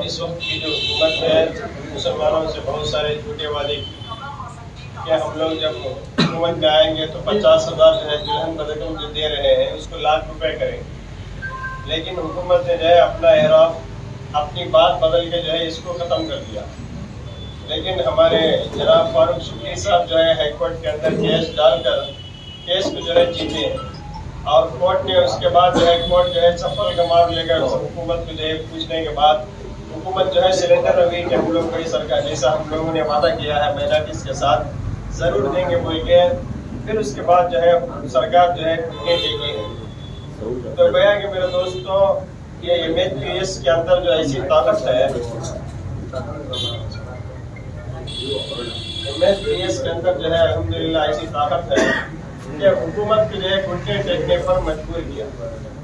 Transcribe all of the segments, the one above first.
اس وقت کی جو حکومت ہے مسلمانوں سے بہت سارے جھوٹے وعدے کہ ہم لوگ جب حکومت میں آئیں گے تو 50,000 جو ہے دلہن بدکم جو دے رہے ہیں اس کو ₹1,00,000 کریں گے، لیکن حکومت نے جو ہے اپنا اعراف اپنی بات بدل کے جو ہے اس کو ختم کر دیا۔ لیکن ہمارے جناب فاروق شبلی صاحب جو ہے ہائی کورٹ کے اندر کیس ڈال کر کیس کو جو ہے جیتے ہیں، اور کورٹ نے اس کے بعد جو ہے کورٹ جو ہے چپل کمار لے کر حکومت کو جو ہے پوچھنے کے بعد حکومت جو ہے سلنڈر ہوئی کہ ہم لوگ کوئی سرکار جیسا ہم لوگوں نے وعدہ کیا ہے مائنارٹیز کے ساتھ ضرور دیں گے بول کے، پھر اس کے بعد جو ہے سرکار جو ہے ٹکٹیں دے گی ہے۔ تو گویا کہ میرے دوستوں یہ MHPS کے اندر جو ایسی طاقت ہے، MHPS کے اندر جو ہے الحمدللہ ایسی طاقت ہے کہ حکومت کو جو ہے گھٹنے ٹیکنے پر مجبور کیا۔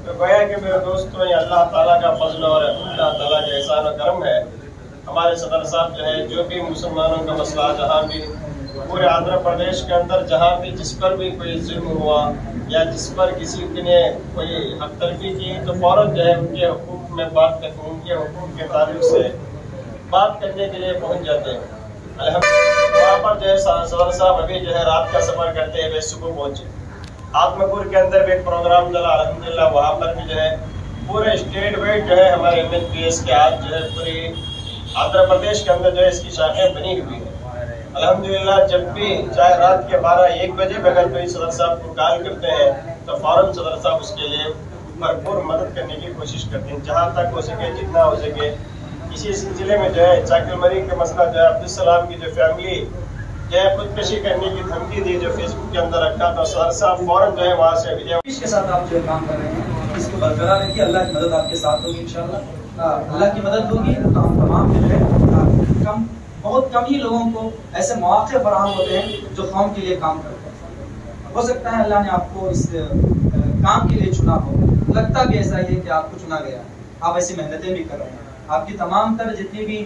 تو گویا کہ میرے دوستوں یہ اللہ تعالیٰ کا فضل اور اللہ تعالیٰ کا احسان و کرم ہے۔ ہمارے صدر صاحب جو ہے جو بھی مسلمانوں کا مسئلہ جہاں بھی پورے آندھرا پردیش کے اندر جہاں بھی جس پر بھی کوئی ظلم ہوا یا جس پر کسی نے کوئی حق تلفی کی تو فوراً جو ہے ان کے حقوق میں بات کرتے ہیں، ان کے حقوق کے تعلق سے بات کرنے کے لیے پہنچ جاتے ہیں۔ الحمدللہ وہاں پر جو ہے صدر صاحب ابھی جو ہے رات کا سفر کرتے ہوئے صبح پہنچے۔ آتمپور کے اندر بھی ایک پروگرام چلا، الحمدللہ وہاں پر بھی جو ہے پورے اسٹیٹ وائڈ جو ہے ہمارے MHPS کے آج جو ہے پوری آندھرا پردیش کے اندر جو ہے اس کی شاخیں بنی ہوئی ہیں۔ الحمدللہ جب بھی چاہے رات کے 12-1 بجے بھی اگر کوئی صدر صاحب کو کال کرتے ہیں تو فوراً صدر صاحب اس کے لیے بھرپور مدد کرنے کی کوشش کرتے ہیں، جہاں تک ہو سکے جتنا ہو سکے۔ اسی سلسلے میں جو ہے چاکل مری کا مسئلہ جو ہے عبدالسلام کی جو فیملی جو ہے خودکشی کرنے کی دھمکی دی جو فیس بک کے اندر رکھا تو صدر صاحب فوراً جو ہے وہاں سے اس کے ساتھ آپ جو کام کر رہے ہیں اس کو برقرار رکھیے، اللہ کی مدد آپ کے ساتھ ہوگی انشاءاللہ۔ اللہ کی مدد ہوگی تو ہم تمام جو ہے بہت کم ہی لوگوں کو ایسے مواقع فراہم ہوتے ہیں جو قوم کے لیے کام کرتے ہیں۔ ہو سکتا ہے اللہ نے آپ کو اس کام کے لیے چنا ہو، لگتا بھی ایسا ہی ہے کہ آپ کو چنا گیا، آپ ایسی محنتیں بھی کر رہے ہیں، آپ کی تمام تر جتنی بھی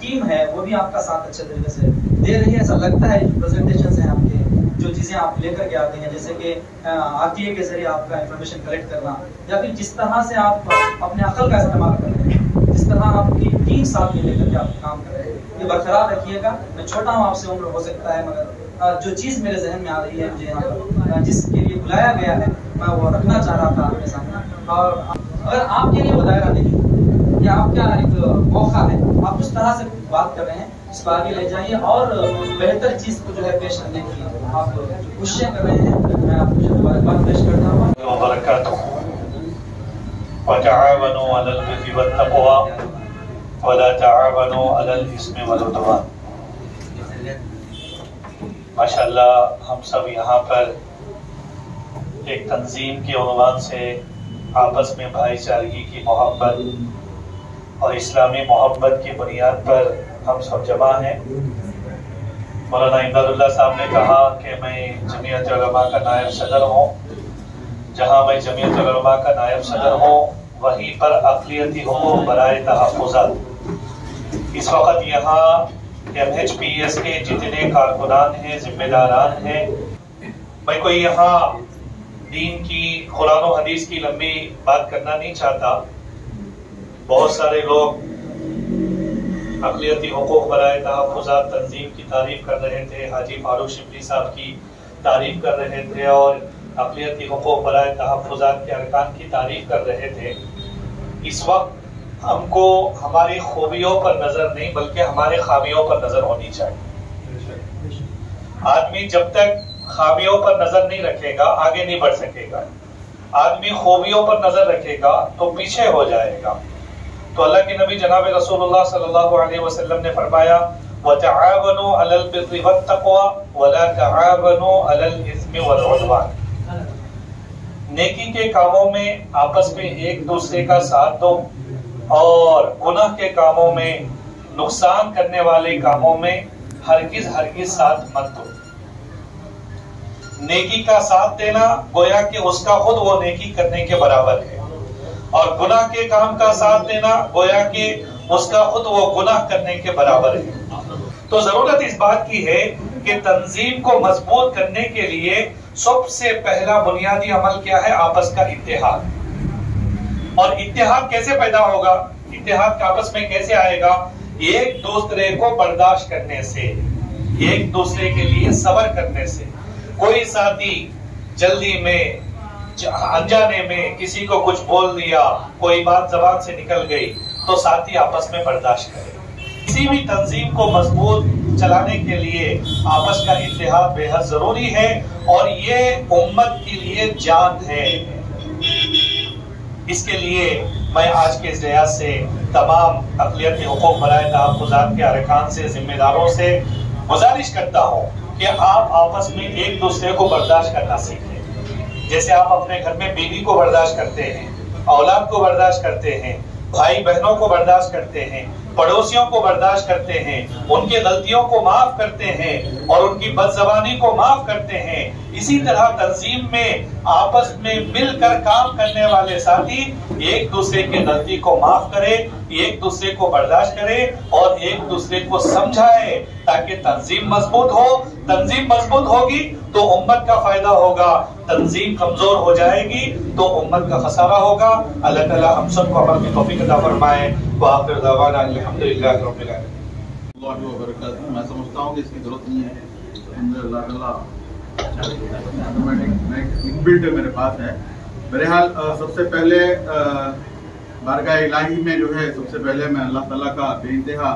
ٹیم ہے وہ بھی آپ کا ساتھ اچھے طریقے سے دے رہی ہے، ایسا لگتا ہے۔ جو پریزنٹیشنز ہیں آپ کے، جو چیزیں آپ لے کر کے آتے ہیں جیسے کہ RTA کے ذریعے آپ کا انفارمیشن کلیکٹ کرنا یا پھر جس طرح سے آپ اپنے عقل کا استعمال کر رہے ہیں، جس طرح آپ کی ٹیم ساتھ میں لے کر کے آپ کام کر رہے ہیں، یہ برقرار رکھیے گا۔ میں چھوٹا ہوں آپ سے عمر ہو سکتا ہے، مگر جو چیز میرے ذہن میں آ رہی ہے مجھے یہاں پر جس کے لیے بلایا گیا ہے میں وہ رکھنا چاہ رہا تھا آپ کے سامنے، اور اگر آپ کے لیے وہ دائرہ نہیں یا آپ کا ایک موقع ہے، آپ اس طرح سے بات کر رہے ہیں، اس کو آگے لے جائیے اور بہتر چیز کو جو ہے پیش کرنے کی آپ کوششیں کر رہے ہیں۔ میں آپ کو جو مبارکباد پیش کرتا ہوں۔ وبرکاتہ وتعاونوا علی البر والتقوى ولا تعاونوا علی الاثم والعدوان۔ ماشاءاللہ ہم سب یہاں پر ایک تنظیم کے عنوان سے آپس میں بھائی چارگی کی محبت اور اسلامی محبت کی بنیاد پر ہم سب جمع ہیں۔ مولانا امداد اللہ صاحب نے کہا کہ میں جمعیت علماء کا نائب صدر ہوں، جہاں میں جمعیت علماء کا نائب صدر ہوں وہیں پر اقلیتی حقوق برائے تحفظات۔ اس وقت یہاں MHPS کے جتنے کارکنان ہیں، ذمہ داران ہیں، میں کوئی یہاں دین کی قرآن و حدیث کی لمبی بات کرنا نہیں چاہتا۔ بہت سارے لوگ اقلیتی حقوق برائے تحفظات تنظیم کی تعریف کر رہے تھے، حاجی فاروق شبلی صاحب کی تعریف کر رہے تھے اور اقلیتی حقوق برائے تحفظات کے ارکان کی تعریف کر رہے تھے۔ اس وقت ہم کو ہماری خوبیوں پر نظر نہیں بلکہ ہمارے خامیوں پر نظر ہونی چاہیے۔ آدمی جب تک خامیوں پر نظر نہیں رکھے گا آگے نہیں بڑھ سکے گا، آدمی خوبیوں پر نظر رکھے گا تو پیچھے ہو جائے گا۔ تو اللہ کے نبی جناب رسول اللہ صلی اللہ علیہ وسلم نے فرمایا وَتَعَاوَنُوا عَلَى الْبِرِّ وَالتَّقْوَى وَلَا تَعَاوَنُوا عَلَى الْإِثْمِ وَالْعُدْوَانِ۔ نیکی کے کاموں میں آپس میں ایک دوسرے کا ساتھ دو اور گناہ کے کاموں میں، نقصان کرنے والے کاموں میں ہرگز ساتھ مت دو۔ نیکی کا ساتھ دینا گویا کہ اس کا خود وہ نیکی کرنے کے برابر ہے، اور گناہ کے کام کا ساتھ دینا گویا کہ اس کا خود وہ گناہ کرنے کے برابر ہے۔ تو ضرورت اس بات کی ہے کہ تنظیم کو مضبوط کرنے کے لیے سب سے پہلا بنیادی عمل کیا ہے؟ آپس کا اتحاد۔ اور اتحاد کیسے پیدا ہوگا؟ इत्तेहाद आपस में कैसे आएगा? एक दूसरे को बर्दाश्त करने से, एक दूसरे के लिए सब्र करने से। कोई साथी जल्दी में अनजाने में किसी को कुछ बोल दिया, कोई बात जबान से निकल गई, तो साथी आपस में बर्दाश्त करे। किसी भी तंजीम को मजबूत चलाने के लिए आपस का इत्तेहाद बेहद जरूरी है और ये उम्मत के लिए जान है। इसके लिए मैं आज के इस रियाज से तमाम अक़लियत हुकूक बराए तहफ़्फ़ुज़ात के अरकान से, जिम्मेदारों से गुजारिश करता हूँ कि आप आपस में एक दूसरे को बर्दाश्त करना सीखें। जैसे आप अपने घर में बीवी को बर्दाश्त करते हैं, औलाद को बर्दाश्त करते हैं, भाई बहनों को बर्दाश्त करते हैं, पड़ोसियों को बर्दाश्त करते हैं, उनके गलतियों को माफ करते हैं और उनकी बदज़बानी को माफ करते हैं, इसी तरह तंजीम में आपस में मिलकर काम करने वाले साथी एक दूसरे की गलती को माफ करे, एक दूसरे को बर्दाश्त करे और एक दूसरे को समझाए, ताकि तंजीम मजबूत हो। तंजीम मजबूत होगी तो उम्मत का फायदा होगा, तंजीम कमजोर हो जाएगी तो उम्मत का खसारा होगा। अल्लाह ताला हम सबको अमल की तौफीक अता फरमाए। व आखिर दअवाना अल्हम्दुलिल्लाहि रब्बिल आलमीन। मैं समझता हूँ कि इसकी जरूरत नहीं है, इनबिल्ट मेरे पास है। बहरहाल सबसे पहले बारगाह इलाही में जो है, सबसे पहले मैं अल्लाह ताला का बेइंतहा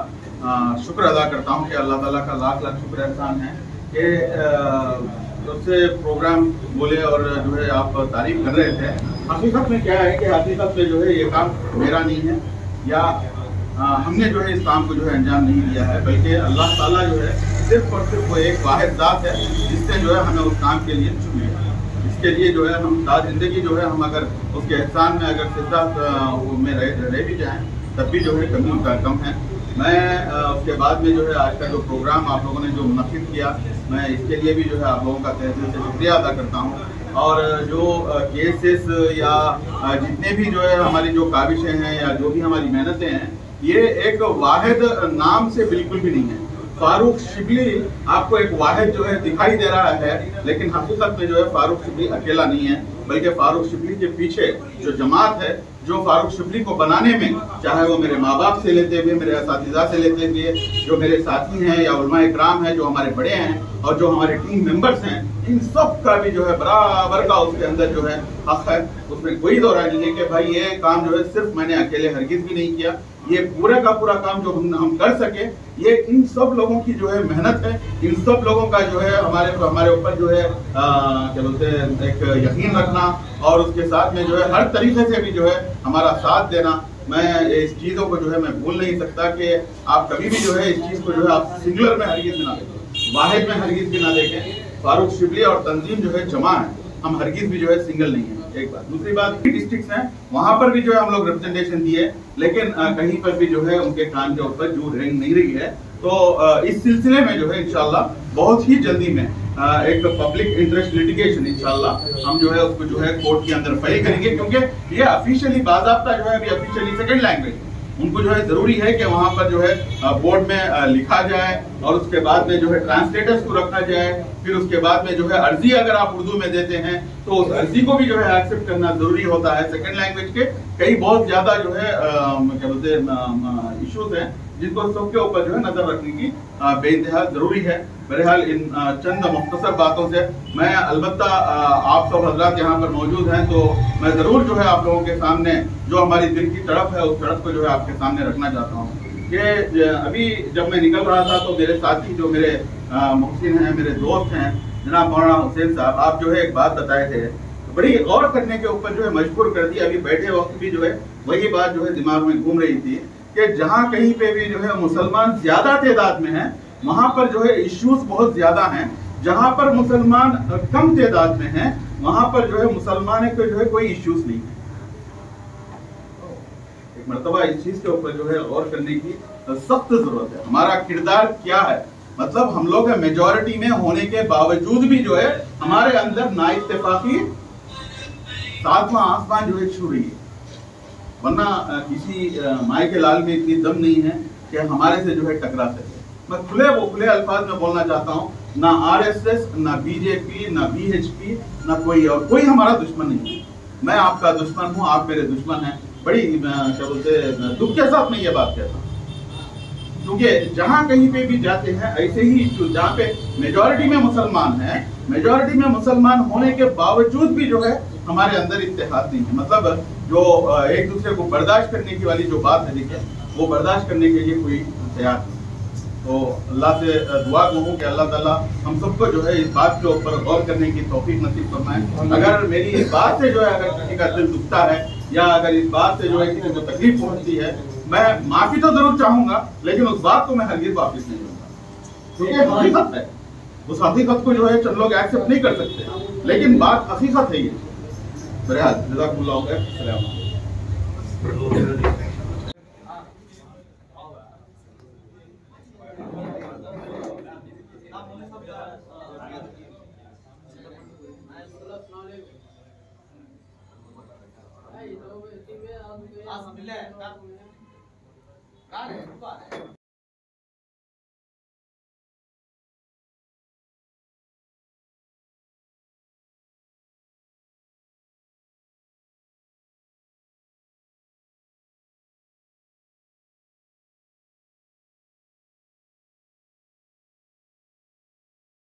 शुक्र अदा करता हूँ कि अल्लाह ताला का लाख लाख शुक्र एहसान है कि उससे प्रोग्राम बोले और जो है आप तारीफ कर रहे थे। हकीकत में क्या है कि हकीकत में जो है ये काम मेरा नहीं है या हमने जो है इस काम को जो है अंजाम नहीं दिया है, बल्कि अल्लाह ताला जो है सिर्फ और सिर्फ वो एक वाहिद ज़ात है जिसने जो है हमें उस काम के लिए चुन लिया। इसके लिए जो है हम सारी ज़िंदगी जो है हम अगर उसके एहसान में अगर सिद्धात में रह भी जाएँ तब भी जो है कमी कम है। मैं उसके बाद में जो है आज का जो प्रोग्राम आप लोगों ने जो मुनक़िद किया, मैं इसके लिए भी जो है आप लोगों का तहे दिल से शुक्रिया अदा करता हूँ। और जो केसेस या जितने भी जो है हमारी जो काविशें हैं या जो भी हमारी मेहनतें हैं, ये एक वाहिद नाम से बिल्कुल भी नहीं है। फारूक शिबली आपको एक वाहिद जो है दिखाई दे रहा है, लेकिन हकीकत में जो है फारूक शिबली अकेला नहीं है, बल्कि फारूक शिबली के पीछे जो जमात है, जो फारूक शिबली को बनाने में, चाहे वो मेरे माँ बाप से लेते हुए, मेरे असातिज़ा से लेते हुए, जो मेरे साथी हैं या उलमा इकराम हैं, जो हमारे बड़े हैं और जो हमारे टीम मेंबर्स हैं, इन सब का भी जो है बराबर का उसके अंदर जो है हक है। उसमें कोई दो राय नहीं है कि भाई ये काम जो है सिर्फ मैंने अकेले हरगिज भी नहीं किया। ये पूरा का पूरा काम जो हम कर सके, ये इन सब लोगों की जो है मेहनत है, इन सब लोगों का जो है हमारे ऊपर जो है क्या बोलते हैं एक यकीन रखना और उसके साथ में जो है हर तरीके से भी जो है हमारा साथ देना। मैं इस चीज़ों को जो है मैं भूल नहीं सकता कि आप कभी भी जो है इस चीज़ को जो है आप सिंगुलर में हरगिज भी ना देखें, वाहिद में हरगिज भी ना देखें। फारूक शिबली और तंजीम जो है जमा है, हम हरगिज भी जो है सिंगल नहीं है। एक बात, दूसरी बात, डिस्ट्रिक्ट्स हैं वहां पर भी जो है हम लोग रिप्रेजेंटेशन दिए, लेकिन कहीं पर भी जो है उनके कान के ऊपर जू रेंग नहीं रही है। तो इस सिलसिले में जो है इंशाल्लाह बहुत ही जल्दी में एक पब्लिक इंटरेस्ट लिटिगेशन इंशाल्लाह हम जो है उसको जो है कोर्ट के अंदर फाइल करेंगे, क्योंकि ये ऑफिशियली बाज़ाब्ता जो है अभी ऑफिशियली सेकंड लैंग्वेज उनको जो है जरूरी है कि वहां पर जो है बोर्ड में लिखा जाए और उसके बाद में जो है ट्रांसलेटर्स को रखा जाए। फिर उसके बाद में जो है अर्जी अगर आप उर्दू में देते हैं तो उस अर्जी को भी जो है एक्सेप्ट करना जरूरी होता है। सेकंड लैंग्वेज के कई बहुत ज्यादा जो है क्या बोलते हैं इश्यूज हैं जिनको सबके ऊपर जो है नजर रखने की बेइंतहा जरूरी है। बहरहाल इन चंद मुख्तसर बातों से मैं अलबत्ता आप सब हजरात यहाँ पर मौजूद हैं तो मैं जरूर जो है आप लोगों के सामने जो हमारी दिल की तड़प है उस तड़प को जो है आपके सामने रखना चाहता हूँ कि अभी जब मैं निकल रहा था तो मेरे साथी जो मेरे मुहसिन हैं, मेरे दोस्त हैं, जनाब मौलाना हुसैन साहब, आप जो है एक बात बताए थे, बड़ी गौर करने के ऊपर जो है मजबूर कर दिया। अभी बैठे वक्त भी जो है वही बात जो है दिमाग में घूम रही थी कि जहाँ कहीं पे भी जो है मुसलमान ज्यादा तादाद में हैं वहां पर जो है इश्यूज बहुत ज्यादा हैं, जहां पर मुसलमान कम तादाद में हैं वहां पर जो है मुसलमान को जो है कोई इश्यूज नहीं है। एक मर्तबा इस चीज के ऊपर जो है गौर करने की सख्त जरूरत है। हमारा किरदार क्या है, मतलब हम लोग मेजॉरिटी में होने के बावजूद भी जो है हमारे अंदर नाइत्तेफाकी सातवां आसमान जो है छू रही है, वरना किसी माए के लाल में इतनी दम नहीं है कि हमारे से जो है टकरा सके। मैं खुले अल्फाज में बोलना चाहता हूँ, ना आरएसएस, ना बीजेपी, ना बीएचपी, ना कोई और कोई हमारा दुश्मन नहीं है। मैं आपका दुश्मन हूँ, आप मेरे दुश्मन हैं। बड़ी क्या बोलते हैं दुख के साथ मैं ये बात कहता हूँ, क्योंकि जहाँ कहीं पे भी जाते हैं ऐसे ही जहाँ पे मेजॉरिटी में मुसलमान हैं, मेजॉरिटी में मुसलमान होने के बावजूद भी जो है हमारे अंदर इत्तेहाद नहीं है। मतलब जो एक दूसरे को बर्दाश्त करने की वाली जो बात है, देखिए वो बर्दाश्त करने के लिए कोई तैयार नहीं। तो अल्लाह से दुआ कहूँ कि अल्लाह ताला हम सबको जो है इस बात के ऊपर गौर करने की तौफीक नसीब फरमाए। अगर मेरी इस बात से जो है अगर किसी का दिल दुखता है या अगर इस बात से जो है किसी को तकलीफ पहुंचती है, मैं माफी तो जरूर चाहूंगा, लेकिन उस बात को मैं हरगिज़ वापस नहीं लूंगा, क्योंकि हकीकत है। उस हकीकत को जो है चंद लोग एक्सेप्ट नहीं कर सकते, लेकिन बात हकीकत है ये। बहरहाल जज़ाकुमुल्लाह खैर, अस्सलाम वालेकुम। alhamdulillah.